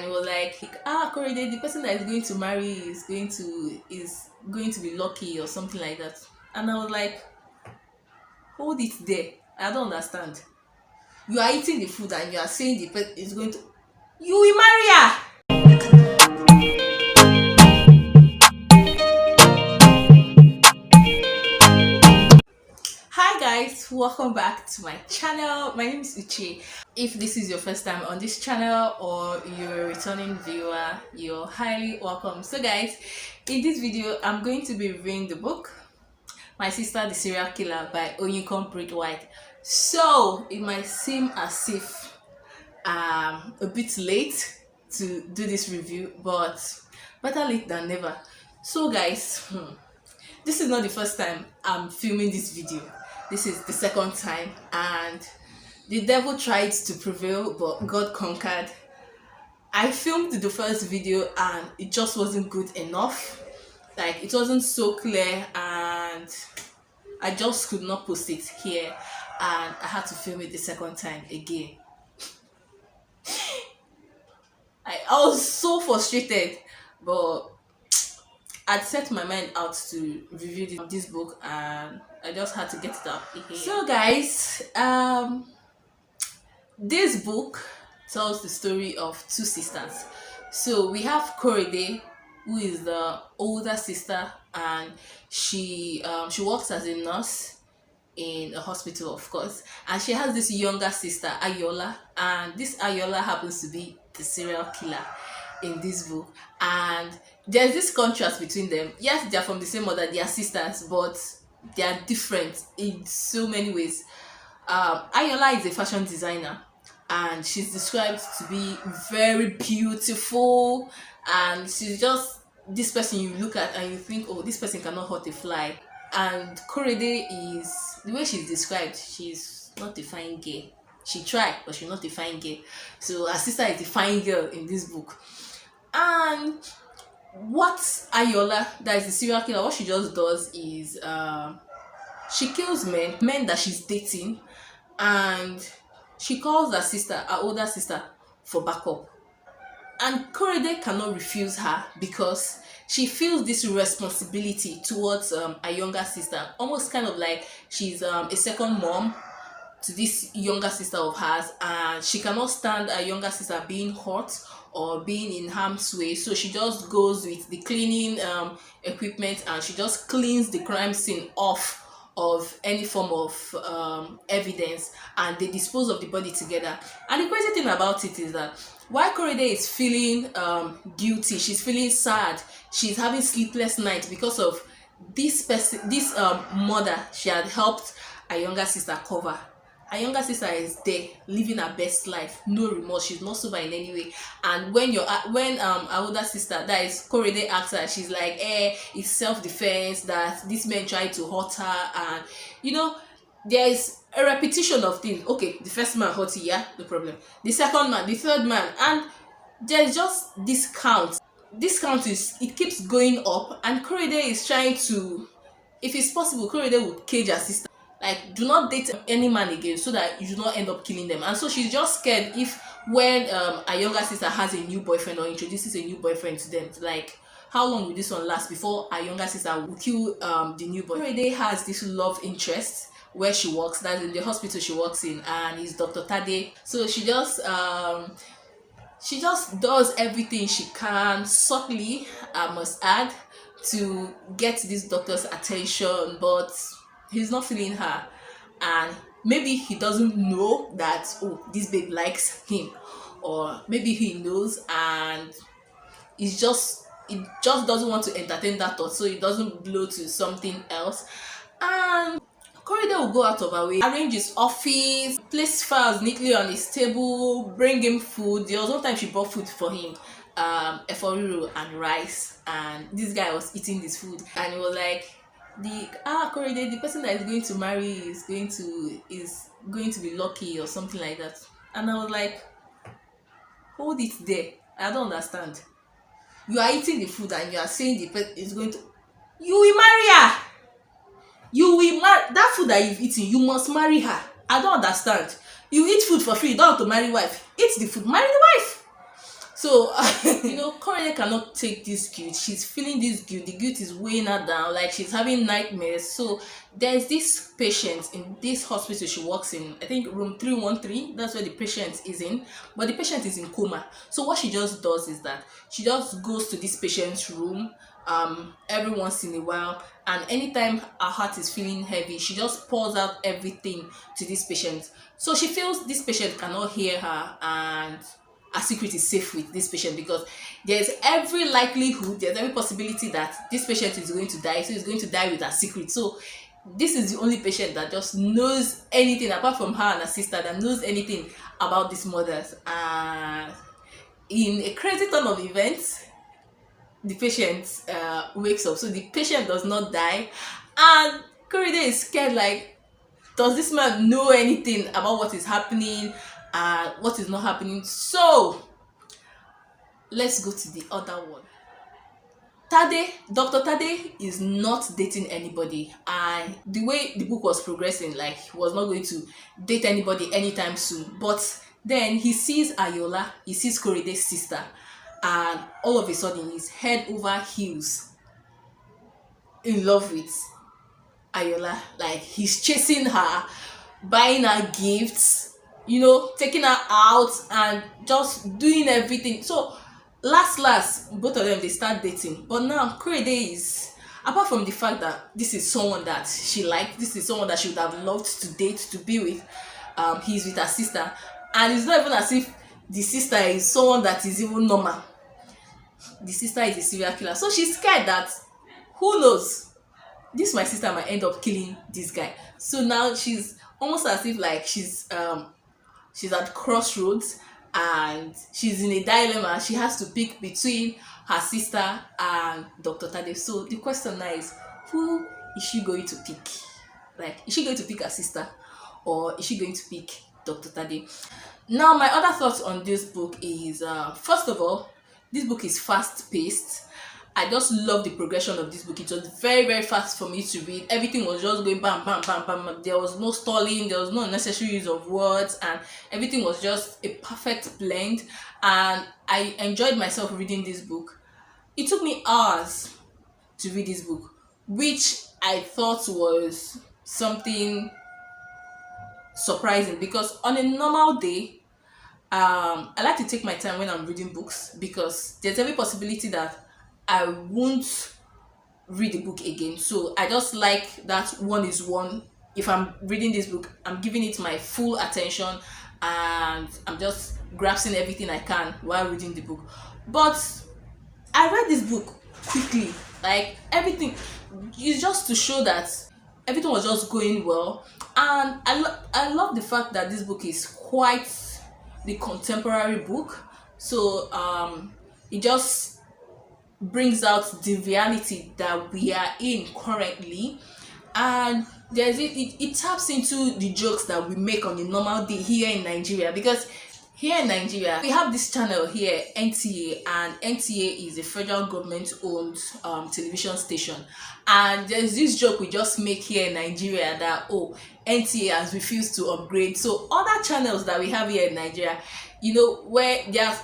and he was like, Korede, the person that is going to marry is going to be lucky or something like that. And I was like, hold it there. I don't understand. You are eating the food and you are saying the person is going to, you will marry her. Hi guys, welcome back to my channel. My name is Uche. If this is your first time on this channel or you're a returning viewer, you're highly welcome. So guys, in this video I'm going to be reviewing the book My Sister the Serial Killer by Oyinkan Braithwaite. So it might seem as if I'm a bit late to do this review, but better late than never. So guys, this is not the first time I'm filming this video. This is the second time, and the devil tried to prevail but God conquered. I filmed the first video and it just wasn't good enough. Like, it wasn't so clear and I just could not post it here, and I had to film it the second time again. I was so frustrated, but I'd set my mind out to review this book and I just had to get it out here. So guys, this book tells the story of two sisters. So we have Korede, who is the older sister, and she works as a nurse in a hospital, of course, and she has this younger sister, Ayola, and this Ayola happens to be the serial killer in this book. And there's this contrast between them. Yes, they're from the same mother, they are sisters, but they are different in so many ways. Ayola is a fashion designer, and she's described to be very beautiful, and she's just this person you look at and you think, oh, this person cannot hurt a fly. And Korede is, the way she's described, she's not a fine girl. She tried, but she's not a fine girl. So her sister is the fine girl in this book. And what Ayola, that is the serial killer, what she just does is she kills men that she's dating, and she calls her sister, her older sister, for backup. And Korede cannot refuse her because she feels this responsibility towards her younger sister, almost kind of like she's a second mom to this younger sister of hers, and she cannot stand her younger sister being hurt or being in harm's way. So she just goes with the cleaning equipment and she just cleans the crime scene off of any form of evidence, and they dispose of the body together. And the crazy thing about it is that while Korede is feeling guilty, she's feeling sad, she's having sleepless nights because of this mother she had helped her younger sister cover. Her younger sister is there living her best life, no remorse, she's not sober in any way. And when her older sister, that is Korede, asks her, she's like, it's self-defense, that this man tried to hurt her. And there is a repetition of things. Okay, the first man hurt you, yeah, no problem. The second man, the third man, and there's just this count. This count it keeps going up, and Korede is trying to, if it's possible, Korede would cage her sister. Like, do not date any man again so that you do not end up killing them. And so she's just scared if when a younger sister has a new boyfriend or introduces a new boyfriend to them, like, how long will this one last before a younger sister will kill the new boyfriend. Korede has this love interest where she works, that's in the hospital she works in, and he's Dr. Tade. So she just does everything she can, subtly, I must add, to get this doctor's attention, but he's not feeling her, and maybe he doesn't know that, oh, this babe likes him, or maybe he knows and he just doesn't want to entertain that thought, so he doesn't blow to something else. And Korede will go out of her way, arrange his office, place files neatly on his table, bring him food. There was one time she brought food for him, eforiro and rice, and this guy was eating this food and he was like, Korede, the person that is going to marry is going to be lucky or something like that. And I was like, hold it there. I don't understand. You are eating the food and you are saying the person is going to, you will marry her. You will marry that food that you've eaten. You must marry her. I don't understand. You eat food for free, you don't have to marry wife. Eat the food, marry the wife. So Korede cannot take this guilt. She's feeling this guilt. The guilt is weighing her down, like she's having nightmares. So there's this patient in this hospital she works in, I think room 313. That's where the patient is in, but the patient is in coma. So what she just does is that she just goes to this patient's room every once in a while, and anytime her heart is feeling heavy, she just pours out everything to this patient. So she feels this patient cannot hear her, and her secret is safe with this patient, because there's every likelihood, there's every possibility that this patient is going to die, so he's going to die with her secret. So this is the only patient that just knows anything, apart from her and her sister, that knows anything about these mothers. And in a crazy turn of events, the patient wakes up. So the patient does not die, and Korede is scared, like, does this man know anything about what is happening and what is not happening? So let's go to the other one. Dr. Tade is not dating anybody, and the way the book was progressing, like, he was not going to date anybody anytime soon. But then he sees Ayola, he sees Korede's sister, and all of a sudden he's head over heels in love with Ayola. Like, he's chasing her, buying her gifts, taking her out, and just doing everything. So last both of them, they start dating. But now Korede is, apart from the fact that this is someone that she liked, this is someone that she would have loved to date, to be with, he's with her sister, and it's not even as if the sister is someone that is even normal. The sister is a serial killer, so she's scared that, who knows, this my sister might end up killing this guy. So now she's almost as if, like, she's at crossroads, and she's in a dilemma. She has to pick between her sister and Dr. Tade. So the question now is, who is she going to pick? Like, is she going to pick her sister, or is she going to pick Dr. Tade? Now, my other thoughts on this book is, first of all, this book is fast paced. I just love the progression of this book. It was very, very fast for me to read. Everything was just going bam, bam, bam, bam. There was no stalling, there was no unnecessary use of words, and everything was just a perfect blend. And I enjoyed myself reading this book. It took me hours to read this book, which I thought was something surprising, because on a normal day, I like to take my time when I'm reading books, because there's every possibility that I won't read the book again. So I just like that one is one. If I'm reading this book, I'm giving it my full attention, and I'm just grasping everything I can while reading the book. But I read this book quickly, like, everything is just to show that everything was just going well. And I love the fact that this book is quite the contemporary book. So it just brings out the reality that we are in currently, and it taps into the jokes that we make on a normal day here in Nigeria. Because here in Nigeria, we have this channel here, NTA, and NTA is a federal government owned television station. And there's this joke we just make here in Nigeria that, oh, NTA has refused to upgrade. So other channels that we have here in Nigeria, where their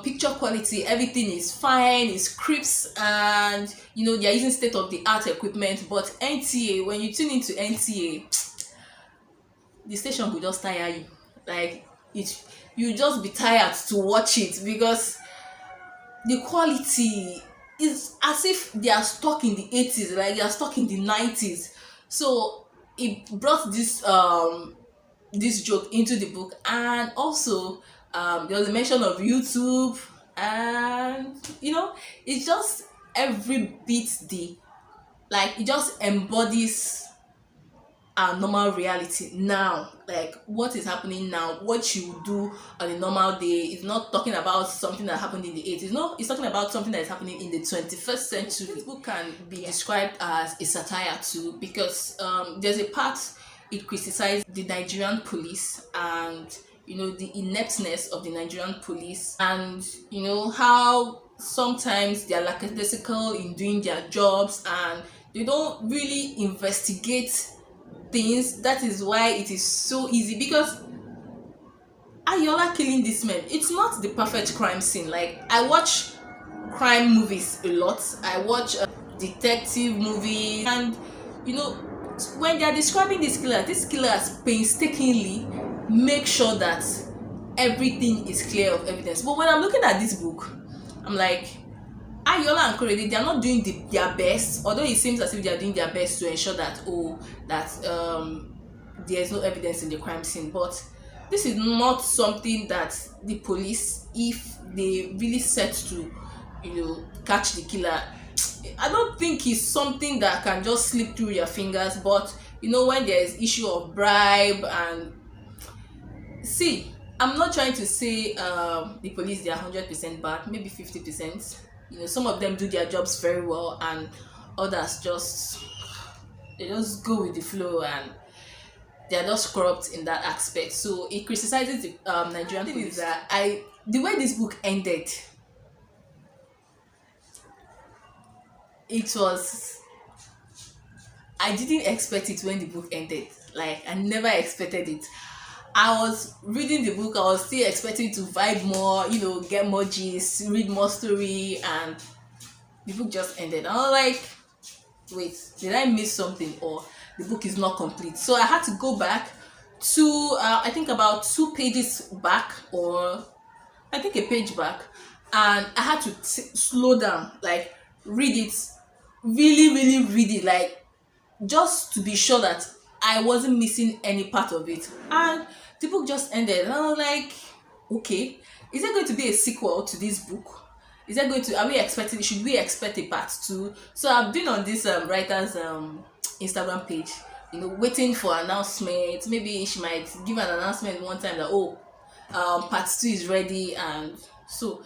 picture quality, everything is fine, it's crisp, and they're using state-of-the-art equipment. But NTA, when you tune into NTA, the station will just tire you. Like, you just be tired to watch it, because the quality is as if they are stuck in the 80s, like they are stuck in the 90s. So it brought this joke into the book. And also there was a mention of YouTube, and it's just every bit it just embodies our normal reality now. Like, what is happening now, what you would do on a normal day. It's not talking about something that happened in the 80s. No, it's talking about something that is happening in the 21st century. This book can be described as a satire too, because there's a part it criticized the Nigerian police, and the ineptness of the Nigerian police, and how sometimes they are lackadaisical in doing their jobs, and they don't really investigate things. That is why it is so easy, because Ayola killing this man, it's not the perfect crime scene. Like, I watch crime movies a lot. I watch detective movies, and you know, when they are describing this killers painstakingly make sure that everything is clear of evidence. But when I'm looking at this book, I'm like, Ayola and Korede, they are not doing their best, although it seems as if they are doing their best to ensure that, there is no evidence in the crime scene. But this is not something that the police, if they really set to, catch the killer, I don't think it's something that can just slip through your fingers. But when there is issue of bribe and see, I'm not trying to say the police, they are 100% bad, maybe 50%. Some of them do their jobs very well, and others they just go with the flow, and they're just corrupt in that aspect. So it criticizes the Nigerian police. That the way this book ended, it was, I didn't expect it when the book ended. Like, I never expected it. I was reading the book, I was still expecting to vibe more, get more gist, read more story, and the book just ended. I was like, wait, did I miss something, or the book is not complete? So I had to go back to I think about 2 pages back, or I think a page back, and I had to slow down, like read it, really read it, like just to be sure that I wasn't missing any part of it. And the book just ended, and I was like, okay, is there going to be a sequel to this book? Is there going to, are we expecting, should we expect a part 2? So I've been on this writer's Instagram page, waiting for announcement. Maybe she might give an announcement one time that, part 2 is ready. And so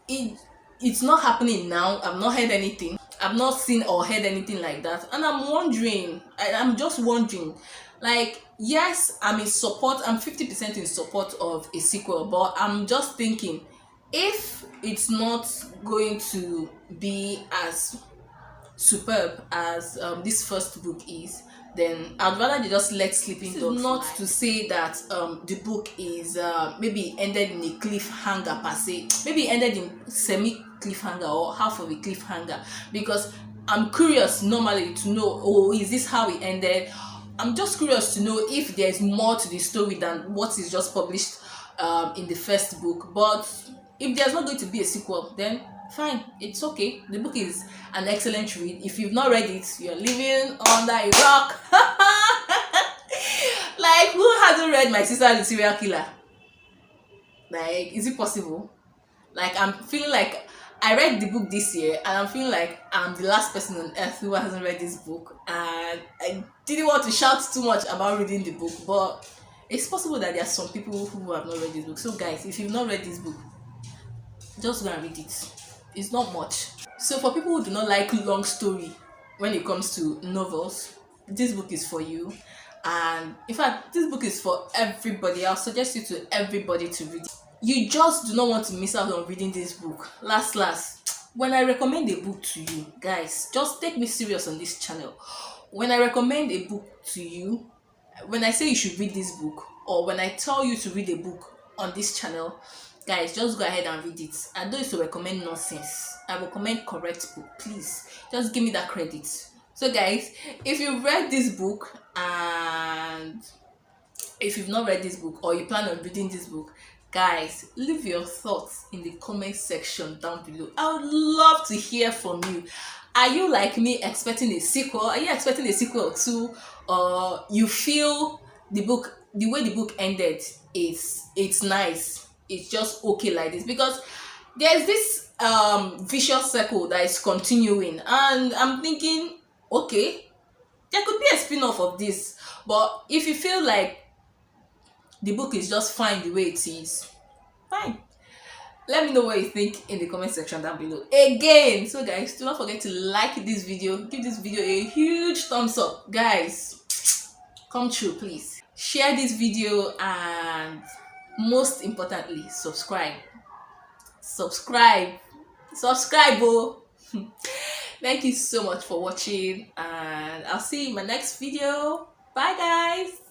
it's not happening now. I've not heard anything. I've not seen or heard anything like that, and I'm just wondering, like, yes, I'm in support, I'm 50% in support of a sequel, but I'm just thinking, if it's not going to be as superb as this first book is, then I'd rather they just let sleeping dogs. Not to say that the book is maybe ended in a cliffhanger per se, maybe ended in semi cliffhanger or half of a cliffhanger, because I'm curious normally to know, is this how it ended? I'm just curious to know if there's more to the story than what is just published in the first book. But if there's not going to be a sequel, then fine, it's okay. The book is an excellent read. If you've not read it, you're living under a rock. Like, who hasn't read My Sister the Serial Killer? Like, is it possible? Like, I'm feeling like I read the book this year, and I'm feeling like I'm the last person on earth who hasn't read this book, and I didn't want to shout too much about reading the book, but it's possible that there are some people who have not read this book. So guys, if you've not read this book, just go and read it. It's not much. So for people who do not like long story when it comes to novels, this book is for you. And in fact, this book is for everybody. I'll suggest you to everybody to read it. You just do not want to miss out on reading this book. Last, when I recommend a book to you, guys, just take me serious on this channel. When I recommend a book to you, when I say you should read this book, or when I tell you to read a book on this channel, guys, just go ahead and read it. I don't used to recommend nonsense. I recommend correct book. Please, just give me that credit. So guys, if you've read this book, and if you've not read this book, or you plan on reading this book, guys, leave your thoughts in the comment section down below. I would love to hear from you. Are you like me, expecting a sequel? Are you expecting a sequel too? Or you feel the way the book ended, it's nice, it's just okay like this? Because there's this vicious circle that is continuing, and I'm thinking, okay, there could be a spin-off of this. But if you feel like the book is just fine the way it is, fine. Let me know what you think in the comment section down below. Again, so guys, do not forget to like this video, give this video a huge thumbs up. Guys, come true, please. Share this video, and most importantly, subscribe. Oh. Thank you so much for watching, and I'll see you in my next video. Bye guys.